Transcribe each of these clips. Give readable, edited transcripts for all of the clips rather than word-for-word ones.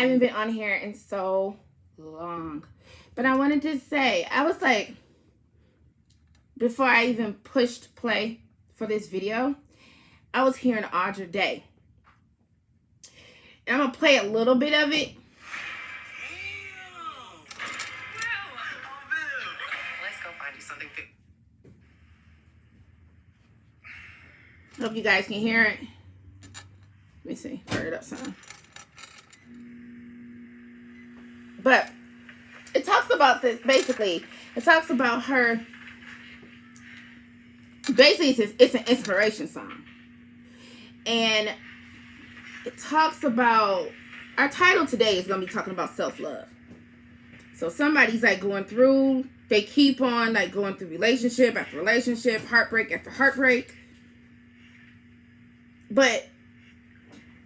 haven't been on here in so long. But I wanted to say, I was like, before I even pushed play for this video, I was hearing Audra Day. And I'm going to play a little bit of it. Let's go find you something. Hope you guys can hear it. Let me see. Turn it up some. But it talks about this, basically. It talks about her. Basically, it's an inspiration song. And it talks about, our title today is going to be talking about self-love. So somebody's like going through, they keep on like going through relationship after relationship, heartbreak after heartbreak. But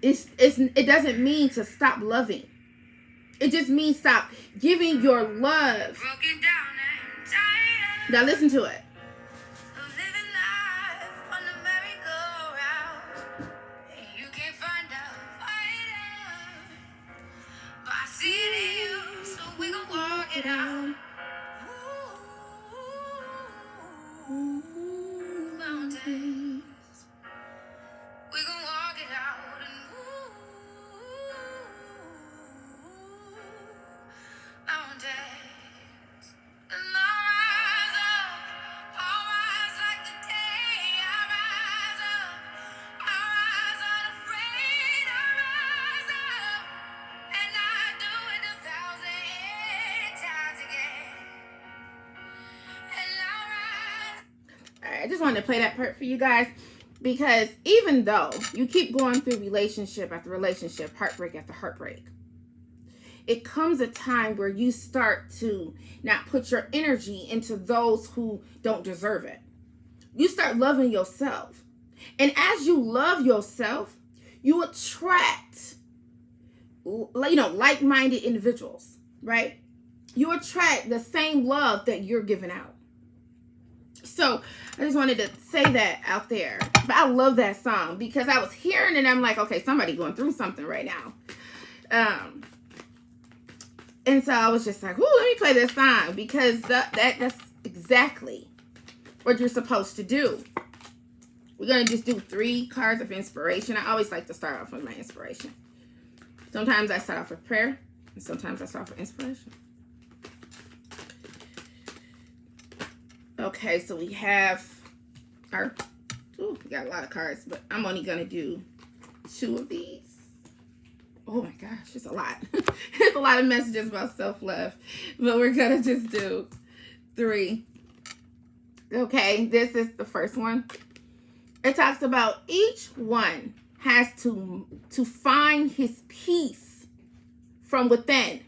it doesn't mean to stop loving. It just means stop giving your love. Now listen to it. It out. Ooh, mountains. We gon' walk it out and mountains. And I'll rise like the day. I'll rise unafraid. I'll rise up, and I do it 1,000 times again. And I'll rise. All right, I just wanted to play that part for you guys. Because even though you keep going through relationship after relationship, heartbreak after heartbreak, it comes a time where you start to not put your energy into those who don't deserve it. You start loving yourself. And as you love yourself, you attract, like-minded individuals, right? You attract the same love that you're giving out. So I just wanted to say that out there. But I love that song because I was hearing it and I'm like, okay, somebody going through something right now. And so I was just like, let me play this song because that's exactly what you're supposed to do. We're going to just do 3 cards of inspiration. I always like to start off with my inspiration. Sometimes I start off with prayer and sometimes I start off with inspiration. Okay, so we have our, we got a lot of cards, but I'm only going to do 2 of these. Oh my gosh, it's a lot. There's a lot of messages about self-love, but we're going to just do 3. Okay, this is the first one. It talks about each one has to find his peace from within,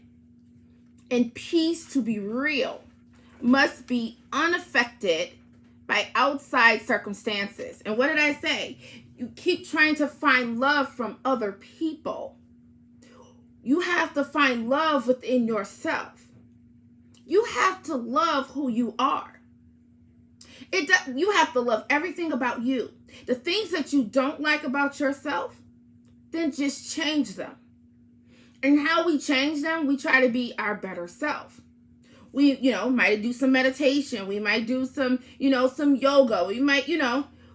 and peace to be real must be unaffected by outside circumstances. And what did I say? You keep trying to find love from other people. You have to find love within yourself. You have to love who you are. You have to love everything about you. The things that you don't like about yourself, then just change them. And how we change them, we try to be our better self. We, might do some meditation. We might do some, some yoga. We might,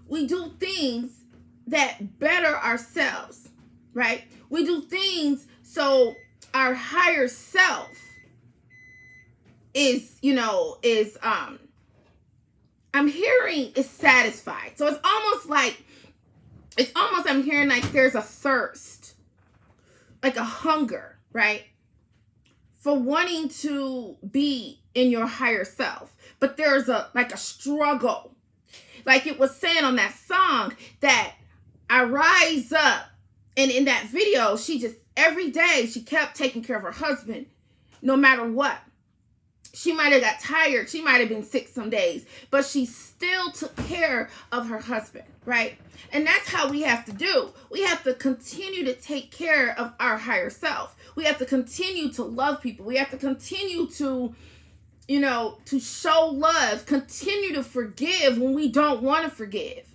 we do things that better ourselves, right? We do things so our higher self is, I'm hearing is satisfied. So it's almost I'm hearing like there's a thirst, like a hunger, right? For wanting to be in your higher self. But there's a struggle. Like it was saying on that song that I rise up. And in that video, she just, every day, she kept taking care of her husband, no matter what. She might have got tired. She might have been sick some days. But she still took care of her husband, right? And that's how we have to do. We have to continue to take care of our higher self. We have to continue to love people. We have to continue to, to show love. Continue to forgive when we don't want to forgive.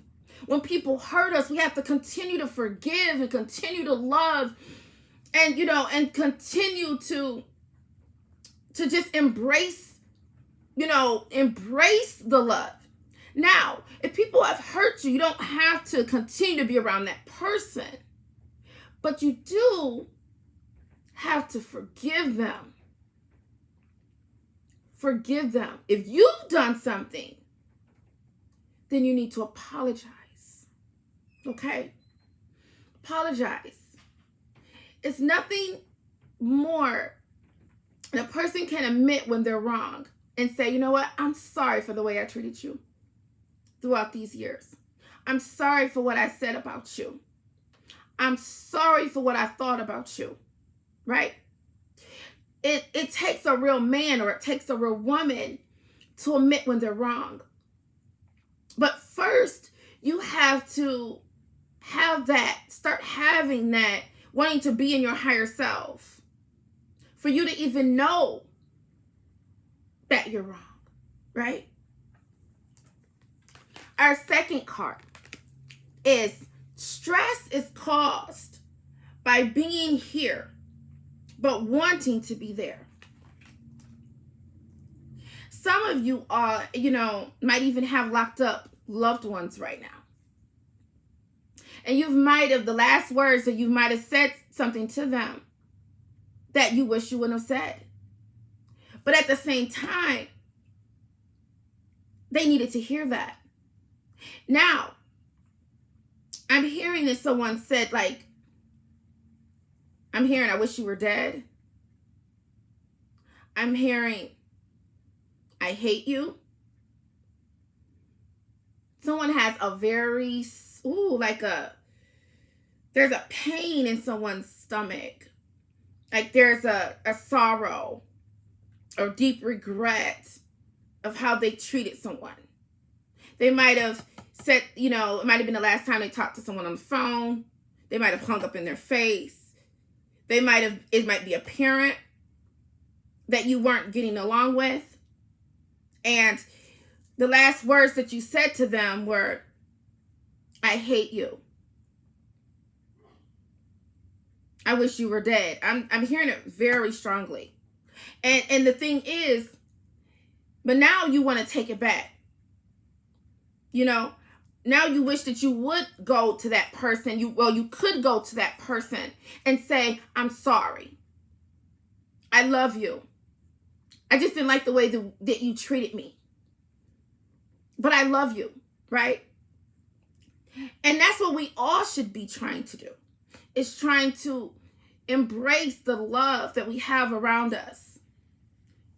When people hurt us, we have to continue to forgive and continue to love and and continue to just embrace the love. Now, if people have hurt you, you don't have to continue to be around that person, but you do have to forgive them. Forgive them. If you've done something, then you need to apologize. Okay? Apologize. It's nothing more than a person can admit when they're wrong and say, you know what? I'm sorry for the way I treated you throughout these years. I'm sorry for what I said about you. I'm sorry for what I thought about you. Right? It takes a real man, or it takes a real woman, to admit when they're wrong. But first, you have to start having that, wanting to be in your higher self, for you to even know that you're wrong, right? Our second card is stress is caused by being here, but wanting to be there. Some of you are, might even have locked up loved ones right now. And the last words that you might have said something to them that you wish you wouldn't have said. But at the same time, they needed to hear that. Now, I'm hearing that someone said, I'm hearing, I wish you were dead. I'm hearing, I hate you. Someone has a very, there's a pain in someone's stomach. Like there's a sorrow or deep regret of how they treated someone. They might have said, it might have been the last time they talked to someone on the phone. They might have hung up in their face. It might be a parent that you weren't getting along with. And the last words that you said to them were, I hate you. I wish you were dead. I'm hearing it very strongly. And the thing is, but now you want to take it back. Now you wish that you would go to that person. You could go to that person and say, I'm sorry. I love you. I just didn't like the way that you treated me. But I love you, right? And that's what we all should be trying to do. Is trying to embrace the love that we have around us.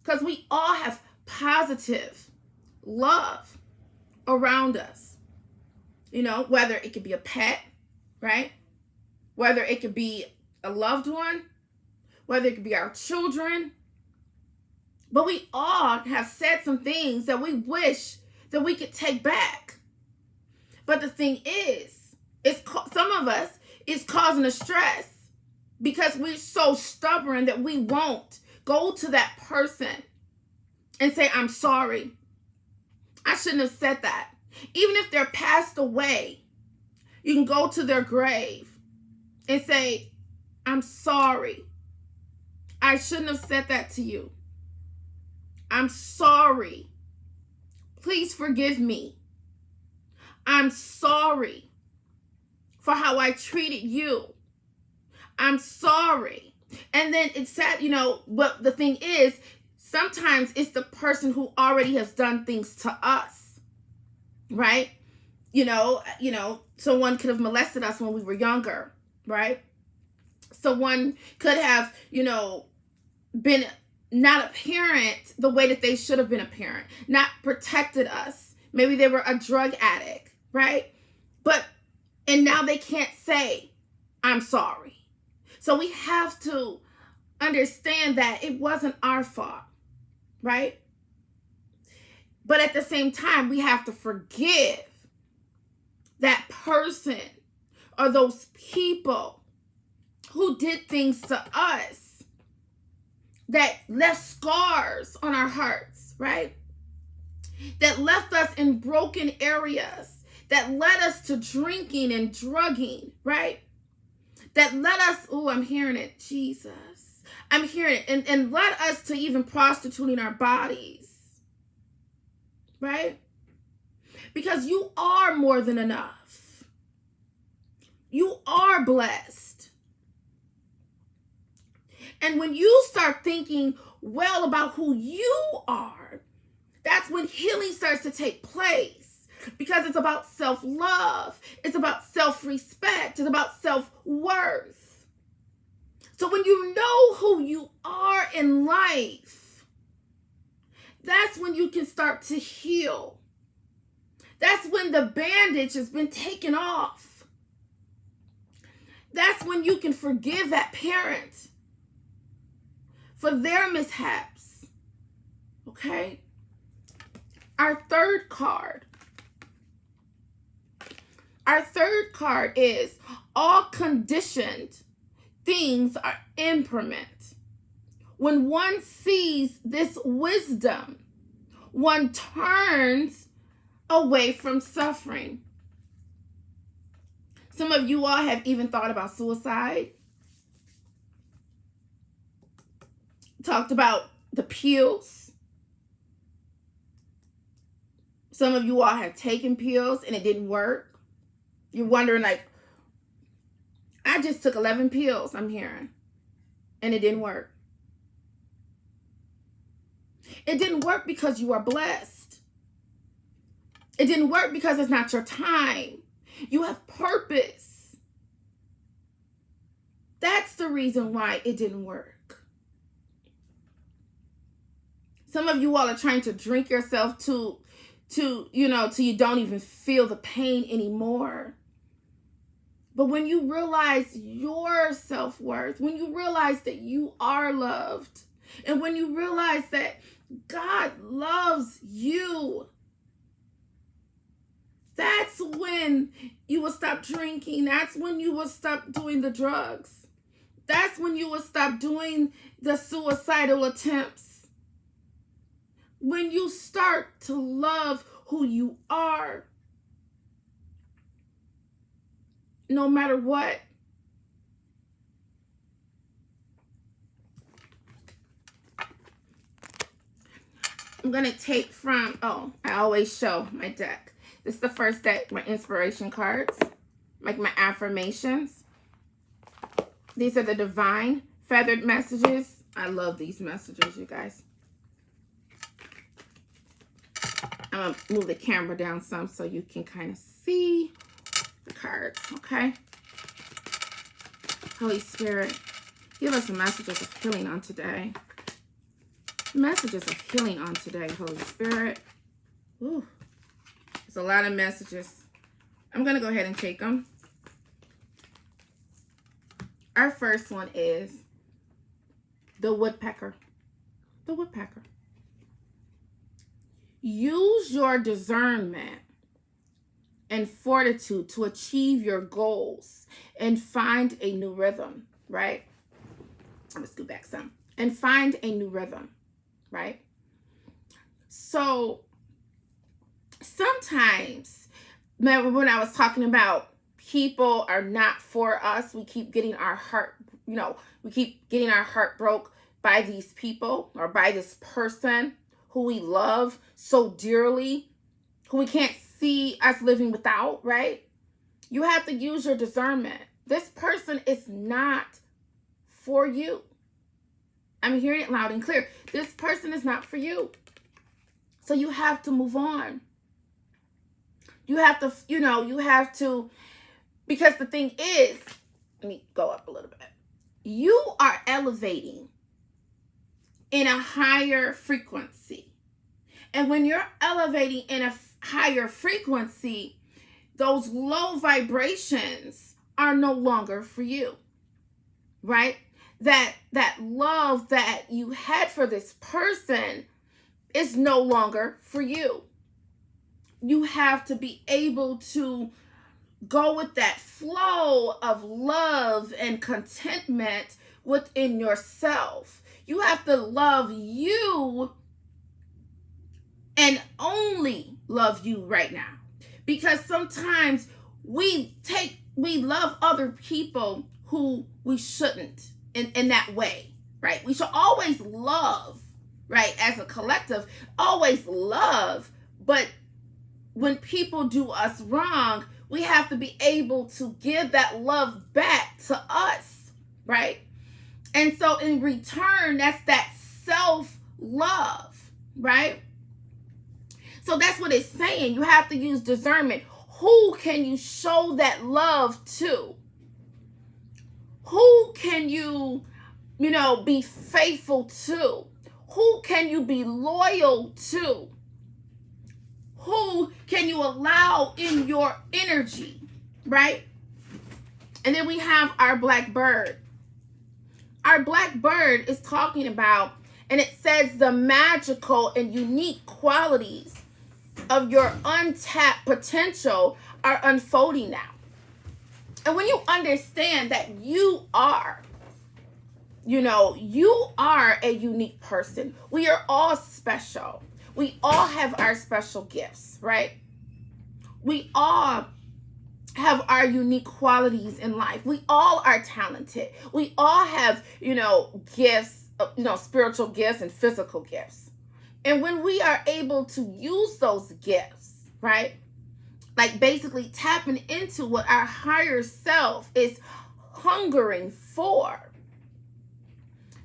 Because we all have positive love around us. Whether it could be a pet, right? Whether it could be a loved one, whether it could be our children. But we all have said some things that we wish that we could take back. But the thing is, some of us, it's causing us stress because we're so stubborn that we won't go to that person and say, I'm sorry. I shouldn't have said that. Even if they're passed away, you can go to their grave and say, I'm sorry. I shouldn't have said that to you. I'm sorry. Please forgive me. I'm sorry for how I treated you. I'm sorry. And then it's sad, but the thing is, sometimes it's the person who already has done things to us, right? Someone could have molested us when we were younger, right? Someone could have, been not a parent the way that they should have been a parent, not protected us. Maybe they were a drug addict, right? And now they can't say, I'm sorry. So we have to understand that it wasn't our fault, right? But at the same time, we have to forgive that person or those people who did things to us that left scars on our hearts, right? That left us in broken areas, that led us to drinking and drugging, right? that led us, oh, I'm hearing it, Jesus. I'm hearing it, and led us to even prostituting our bodies, right? Because you are more than enough. You are blessed. And when you start thinking well about who you are, that's when healing starts to take place. Because it's about self-love. It's about self-respect. It's about self-worth. So when you know who you are in life, that's when you can start to heal. That's when the bandage has been taken off. That's when you can forgive that parent for their mishaps. Okay? Our third card is all conditioned things are impermanent. When one sees this wisdom, one turns away from suffering. Some of you all have even thought about suicide. Talked about the pills. Some of you all have taken pills and it didn't work. You're wondering, like, I just took 11 pills, I'm hearing, and it didn't work. It didn't work because you are blessed. It didn't work because it's not your time. You have purpose. That's the reason why it didn't work. Some of you all are trying to drink yourself till you don't even feel the pain anymore. But when you realize your self-worth, when you realize that you are loved, and when you realize that God loves you, that's when you will stop drinking. That's when you will stop doing the drugs. That's when you will stop doing the suicidal attempts. When you start to love who you are, no matter what. I'm going to take from, I always show my deck. This is the first deck, my inspiration cards, like my affirmations. These are the divine feathered messages. I love these messages, you guys. I'm going to move the camera down some so you can kind of see the cards, okay? Holy Spirit, give us messages of healing on today. Messages of healing on today, Holy Spirit. Ooh, there's a lot of messages. I'm going to go ahead and take them. Our first one is the woodpecker. The woodpecker. Use your discernment and fortitude to achieve your goals and find a new rhythm, right? Let's go back some. And find a new rhythm, right? So sometimes, remember when I was talking about people are not for us, we keep getting our heart, we keep getting our heart broke by these people or by this person who we love so dearly, who we can't see us living without, right? You have to use your discernment. This person is not for you. I'm hearing it loud and clear. This person is not for you. So you have to move on. You have to, because the thing is, let me go up a little bit. You are elevating in a higher frequency. And when you're elevating in a higher frequency, those low vibrations are no longer for you, right? That love that you had for this person is no longer for you. You have to be able to go with that flow of love and contentment within yourself. You have to love you and only love you right now. Because sometimes we take we love other people who we shouldn't in that way, right? We should always love, right? As a collective, always love. But when people do us wrong, we have to be able to give that love back to us, right? And so in return, that's that self-love, right? So that's what it's saying. You have to use discernment. Who can you show that love to? Who can you, be faithful to? Who can you be loyal to? Who can you allow in your energy, right? And then we have our black bird. Our black bird is talking about, and it says the magical and unique qualities of your untapped potential are unfolding now. And when you understand that you are a unique person. We are all special. We all have our special gifts, right? We all have our unique qualities in life. We all are talented. We all have, gifts, spiritual gifts and physical gifts. And when we are able to use those gifts, right? Like basically tapping into what our higher self is hungering for,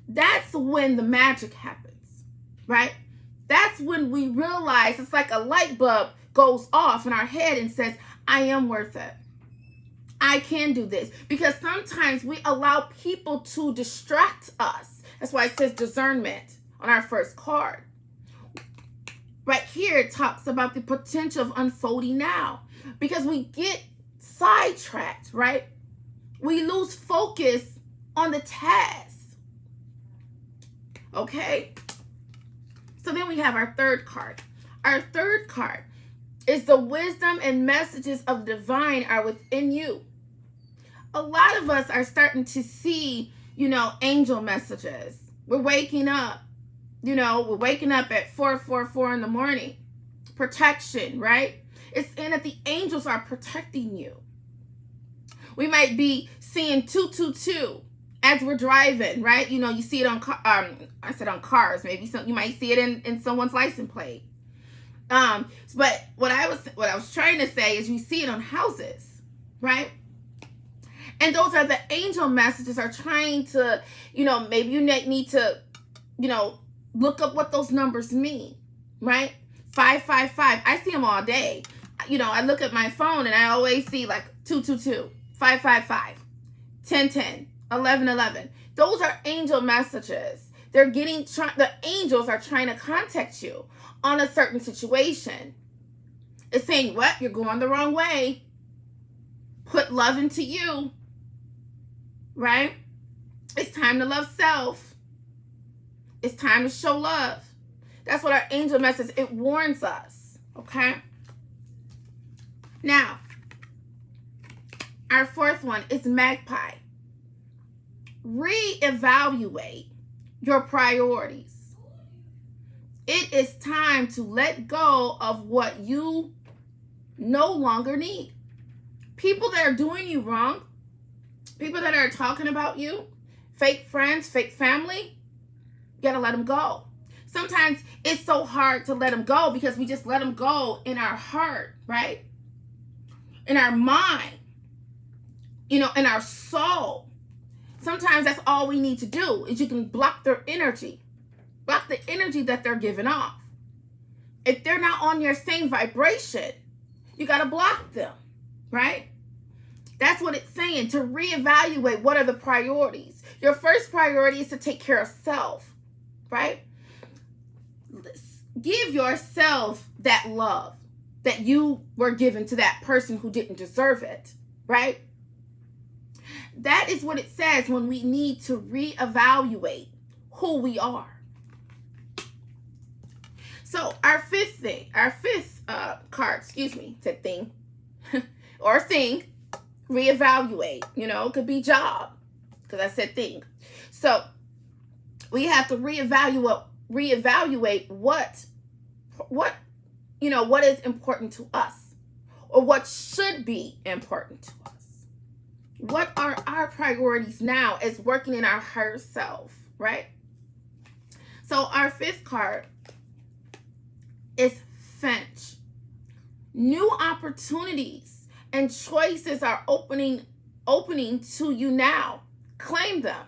that's when the magic happens, right? That's when we realize it's like a light bulb goes off in our head and says, I am worth it. I can do this. Because sometimes we allow people to distract us. That's why it says discernment on our first card. Right here, it talks about the potential of unfolding now. Because we get sidetracked, right? We lose focus on the task. Okay? So then we have our third card. Our third card is the wisdom and messages of divine are within you. A lot of us are starting to see, angel messages. We're waking up. We're waking up at 4:44 in the morning. Protection, right? It's in that the angels are protecting you. We might be seeing 222 as we're driving, right? You see it on on cars. Maybe you might see it in someone's license plate. But what I was trying to say is you see it on houses, right? And those are the angel messages are trying to, maybe you need to, look up what those numbers mean, right? 555. I see them all day. I look at my phone and I always see like 222, 555, 1010, 1111. Those are angel messages. The angels are trying to contact you on a certain situation. It's saying, what? You're going the wrong way. Put love into you, right? It's time to love self. It's time to show love. That's what our angel message, it warns us, okay? Now, our fourth one is magpie. Reevaluate your priorities. It is time to let go of what you no longer need. People that are doing you wrong, people that are talking about you, fake friends, fake family, you gotta let them go. Sometimes it's so hard to let them go because we just let them go in our heart, right? In our mind, in our soul. Sometimes that's all we need to do is you can block their energy. Block the energy that they're giving off. If they're not on your same vibration, you got to block them, right? That's what it's saying, to reevaluate what are the priorities. Your first priority is to take care of self, right? Give yourself that love that you were given to that person who didn't deserve it, right? That is what it says when we need to reevaluate who we are. So our fifth card, said thing, or thing, reevaluate, it could be job, because I said thing. So we have to reevaluate what is important to us, or what should be important to us, what are our priorities now as working in our higher self, right? So our fifth card is Finch. New opportunities and choices are opening to you now. Claim them.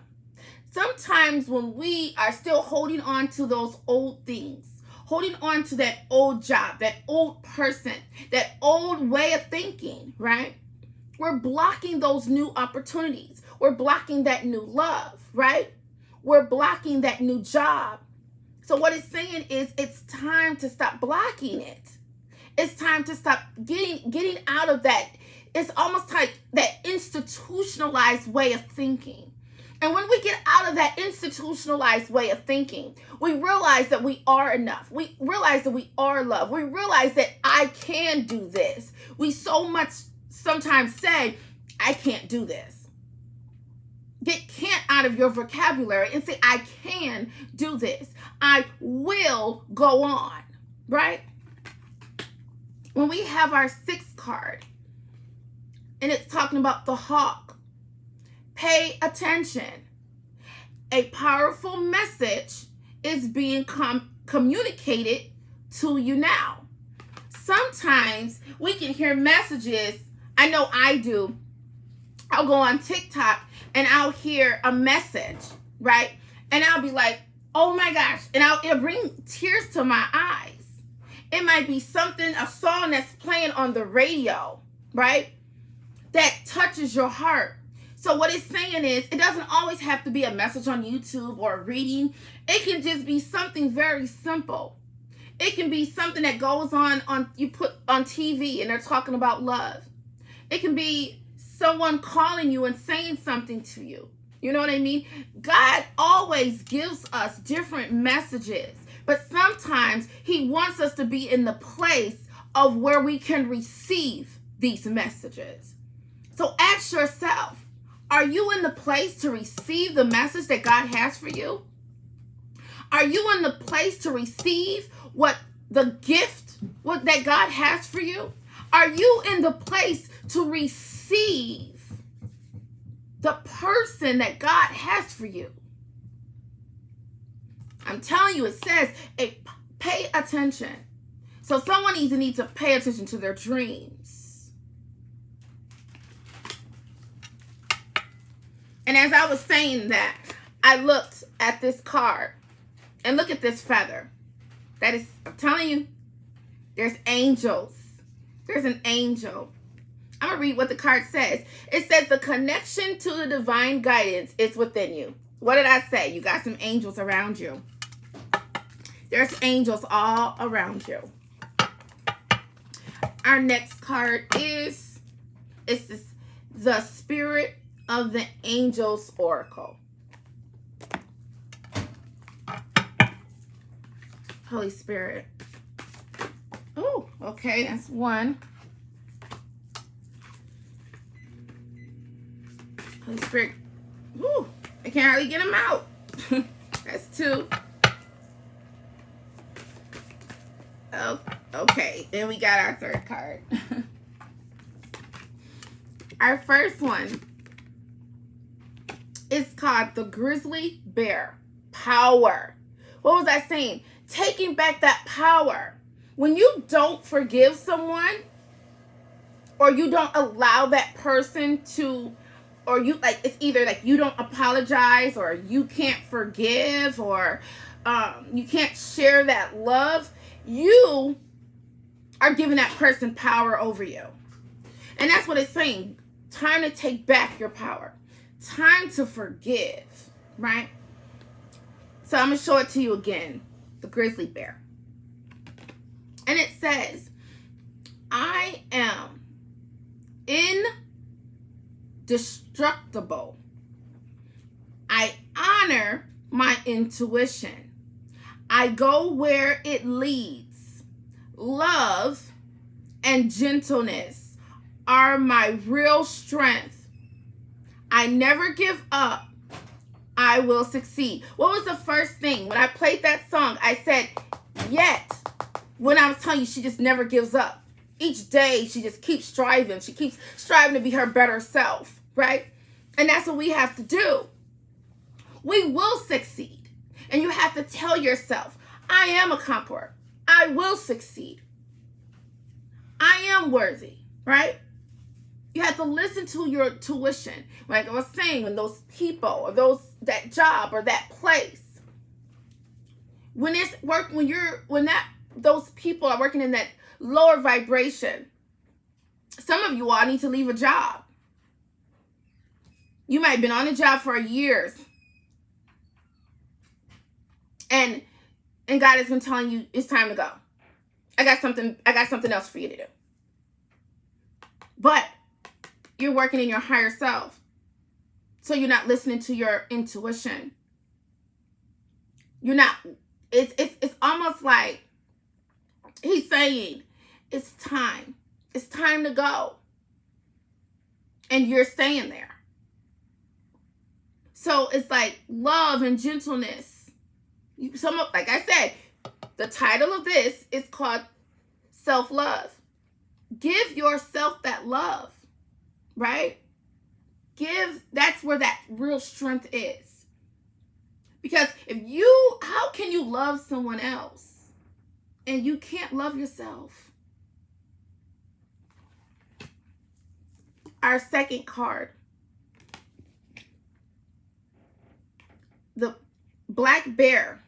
Sometimes when we are still holding on to those old things, holding on to that old job, that old person, that old way of thinking, right? We're blocking those new opportunities. We're blocking that new love, right? We're blocking that new job. So what it's saying is it's time to stop blocking it. It's time to stop getting out of that. It's almost like that institutionalized way of thinking. And when we get out of that institutionalized way of thinking, we realize that we are enough. We realize that we are loved. We realize that I can do this. We so much sometimes say, I can't do this. Get can't out of your vocabulary and say, I can do this. I will go on, right? When we have our sixth card, and it's talking about the hawk, pay attention. A powerful message is being communicated to you now. Sometimes we can hear messages. I know I do. I'll go on TikTok and I'll hear a message, right? And I'll be like, oh my gosh. And it'll bring tears to my eyes. It might be something, a song that's playing on the radio, right? That touches your heart. So what it's saying is, it doesn't always have to be a message on YouTube or a reading. It can just be something very simple. It can be something that goes on you put on TV and they're talking about love. It can be someone calling you and saying something to you. You know what I mean? God always gives us different messages, but sometimes he wants us to be in the place of where we can receive these messages. So ask yourself, are you in the place to receive the message that God has for you? Are you in the place to receive what the gift that God has for you? Are you in the place to receive the person that God has for you? I'm telling you, it says, pay attention. So someone needs to pay attention to their dreams. And as I was saying that, I looked at this card and look at this feather. That is, I'm telling you, there's angels. There's an angel. I'm going to read what the card says. It says the connection to the divine guidance is within you. What did I say? You got some angels around you. There's angels all around you. Our next card is the Spirit of the Angels Oracle. Holy Spirit. Oh, okay, that's one. Holy Spirit. Ooh, I can't hardly get them out. That's two. Oh, okay, then we got our third card. Our first one is called the Grizzly Bear. Power. What was I saying? Taking back that power. When you don't forgive someone, or you don't allow that person to, or you like, it's either like you don't apologize, or you can't forgive, or you can't share that love, you are giving that person power over you. And that's what it's saying. Time to take back your power. Time to forgive, right? So I'm going to show it to you again. The grizzly bear. And it says, I am indestructible. I honor my intuition. I go where it leads. Love and gentleness are my real strength. I never give up. I will succeed. What was the first thing? When I played that song, I said, yet, when I was telling you, she just never gives up. Each day, she just keeps striving. She keeps striving to be her better self. right? And that's what we have to do. We will succeed. And you have to tell yourself, I am a conqueror. I will succeed. I am worthy, right? You have to listen to your tuition. Like I was saying, when those people or that job or that place, when those people are working in that lower vibration, some of you all need to leave a job. You might have been on a job for years. And God has been telling you it's time to go. I got something else for you to do. But you're working in your higher self. So you're not listening to your intuition. You're not, it's almost like he's saying, it's time. It's time to go. And you're staying there. So it's like love and gentleness. Like I said, the title of this is called self-love. Give yourself that love, right? That's where that real strength is. Because how can you love someone else and you can't love yourself? Our second card, the black bear.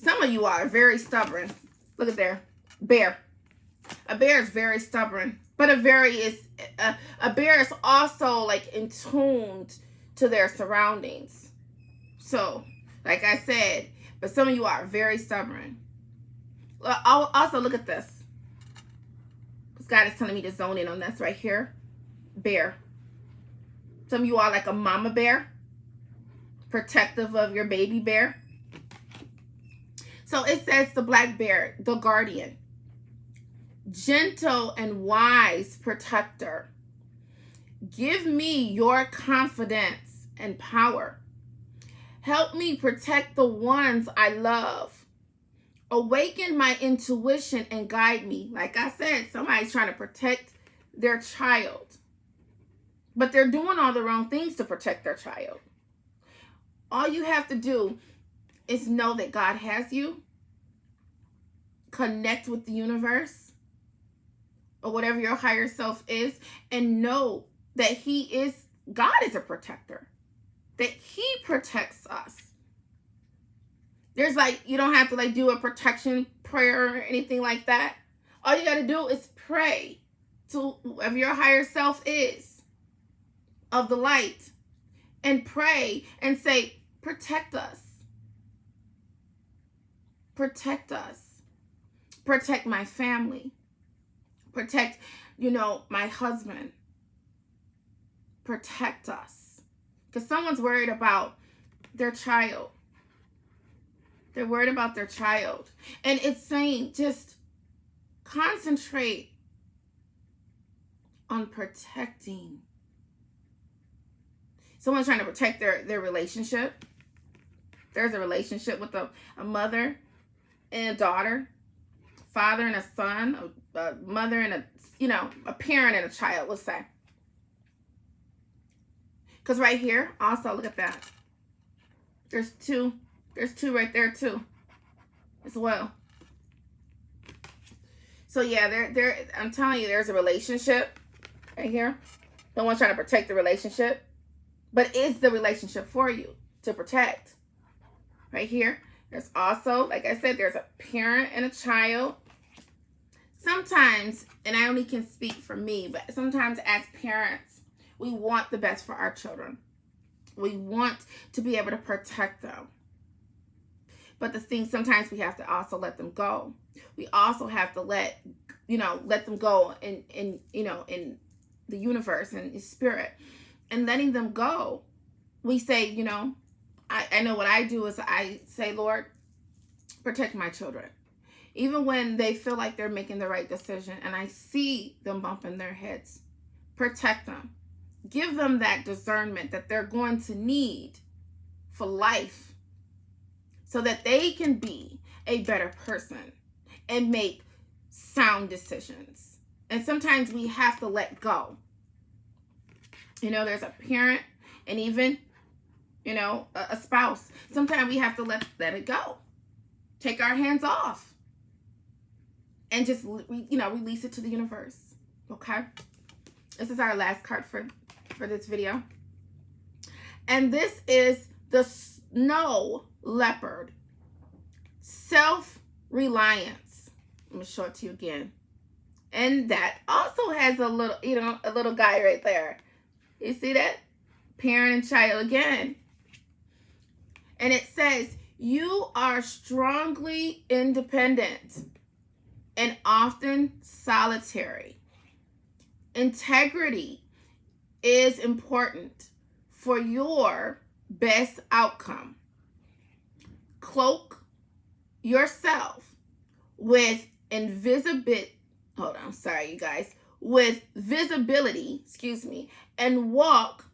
Some of you are very stubborn. Look at there. Bear. A bear is very stubborn. But a bear is also like in tuned to their surroundings. So, like I said, but some of you are very stubborn. I'll also look at this. Because God is telling me to zone in on this right here. Bear. Some of you are like a mama bear. Protective of your baby bear. So it says the black bear, the guardian, gentle and wise protector. Give me your confidence and power. Help me protect the ones I love. Awaken my intuition and guide me. Like I said, somebody's trying to protect their child, but they're doing all the wrong things to protect their child. All you have to do is know that God has you. Connect with the universe or whatever your higher self is, and know that God is a protector. That he protects us. There's you don't have to do a protection prayer or anything like that. All you got to do is pray to whoever your higher self is of the light, and pray and say, protect us. Protect us. Protect my family. Protect, my husband. Protect us. Because someone's worried about their child. They're worried about their child. And it's saying just concentrate on protecting. Someone's trying to protect their relationship. There's a relationship with a mother and a daughter, father and a son, a mother and a parent and a child, let's say. Because right here, also, look at that. There's two right there too, as well. So yeah, I'm telling you, there's a relationship right here. No one's trying to protect the relationship, but is the relationship for you to protect? Right here, there's also, like I said, there's a parent and a child. Sometimes, and I only can speak for me, but sometimes as parents, we want the best for our children. We want to be able to protect them. But the thing, sometimes we have to also let them go. We also have to let them go in the universe and the spirit. And letting them go, we say, I know what I do is I say, Lord, protect my children. Even when they feel like they're making the right decision and I see them bumping their heads, protect them. Give them that discernment that they're going to need for life so that they can be a better person and make sound decisions. And sometimes we have to let go. You know, there's a parent and even, you know, a spouse. Sometimes we have to let it go. Take our hands off. And just, you know, release it to the universe. Okay? This is our last card for this video. And this is the snow leopard. Self-reliance. Let me show it to you again. And that also has a little, you know, a little guy right there. You see that? Parent and child again. And it says, you are strongly independent and often solitary. Integrity is important for your best outcome. Cloak yourself with with visibility, and walk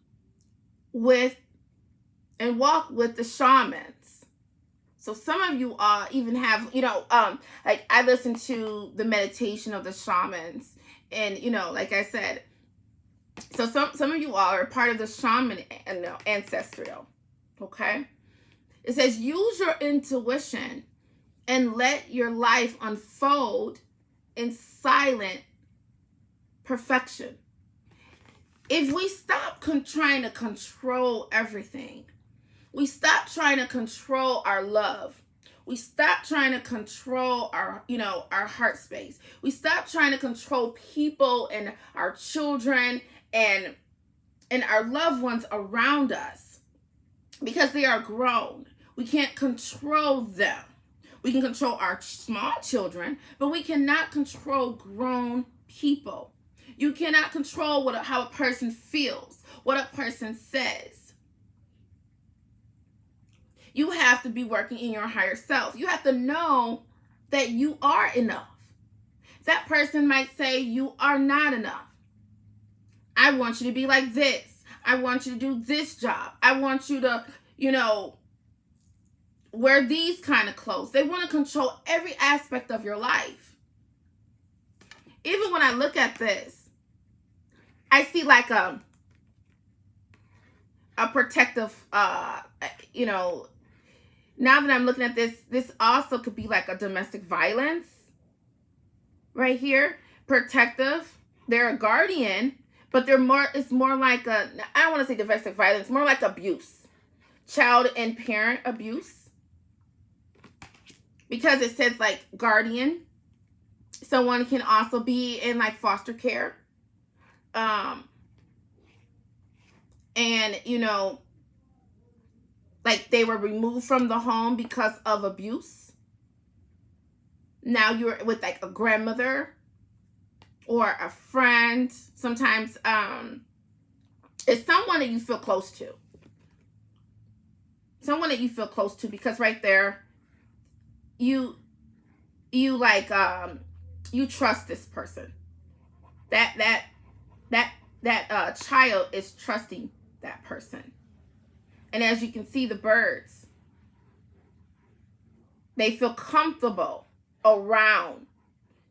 with the shamans. So some of you even have, you know, like I listen to the meditation of the shamans, and you know, like I said, so some of you all are part of the shaman ancestral. Okay, it says use your intuition and let your life unfold in silent perfection. If we stop trying to control everything, we stop trying to control our love, we stop trying to control our, you know, our heart space, we stop trying to control people and our children and our loved ones around us, because they are grown. We can't control them. We can control our small children, but we cannot control grown people. You cannot control how a person feels, what a person says. You have to be working in your higher self. You have to know that you are enough. That person might say you are not enough. I want you to be like this. I want you to do this job. I want you to, you know, wear these kind of clothes. They want to control every aspect of your life. Even when I look at this, I see like a protective, you know, now that I'm looking at this also could be like a domestic violence right here. Protective. They're a guardian, but it's more like I don't want to say domestic violence, more like abuse. Child and parent abuse. Because it says like guardian. Someone can also be in like foster care. And, you know, like they were removed from the home because of abuse. Now you're with like a grandmother or a friend. Sometimes it's someone that you feel close to. Someone that you feel close to, because right there, you like you trust this person. That child is trusting that person. And as you can see, the birds, they feel comfortable around.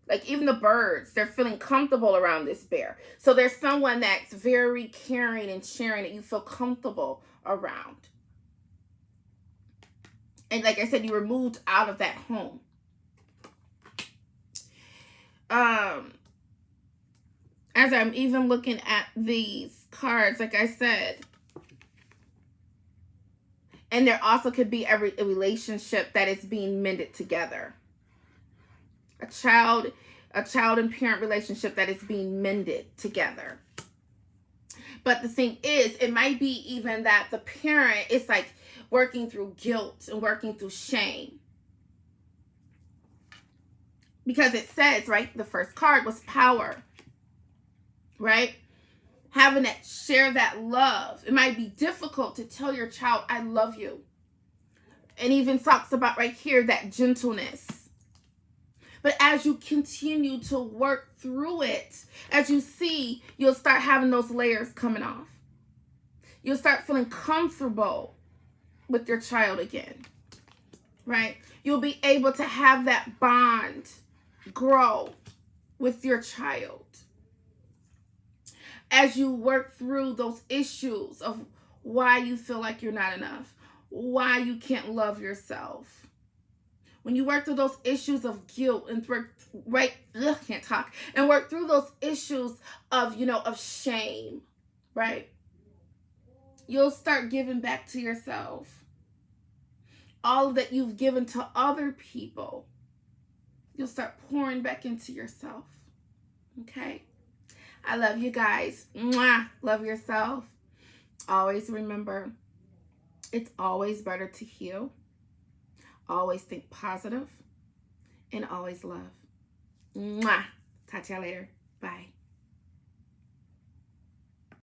Like even the birds, they're feeling comfortable around this bear. So there's someone that's very caring and sharing that you feel comfortable around. And like I said, you were moved out of that home. As I'm even looking at these cards, like I said, and there also could be a relationship that is being mended together. A child and parent relationship that is being mended together. But the thing is, it might be even that the parent is like working through guilt and working through shame. Because it says, right, the first card was power. Right? Having that, share that love. It might be difficult to tell your child, I love you. And even talks about right here, that gentleness. But as you continue to work through it, as you see, you'll start having those layers coming off. You'll start feeling comfortable with your child again. Right? You'll be able to have that bond grow with your child, as you work through those issues of why you feel like you're not enough, why you can't love yourself. When you work through those issues of guilt and and work through those issues of, of shame, right? You'll start giving back to yourself. All that you've given to other people, you'll start pouring back into yourself. Okay? I love you guys. Mwah. Love yourself. Always remember, it's always better to heal. Always think positive. And always love. Mwah. Talk to y'all later. Bye.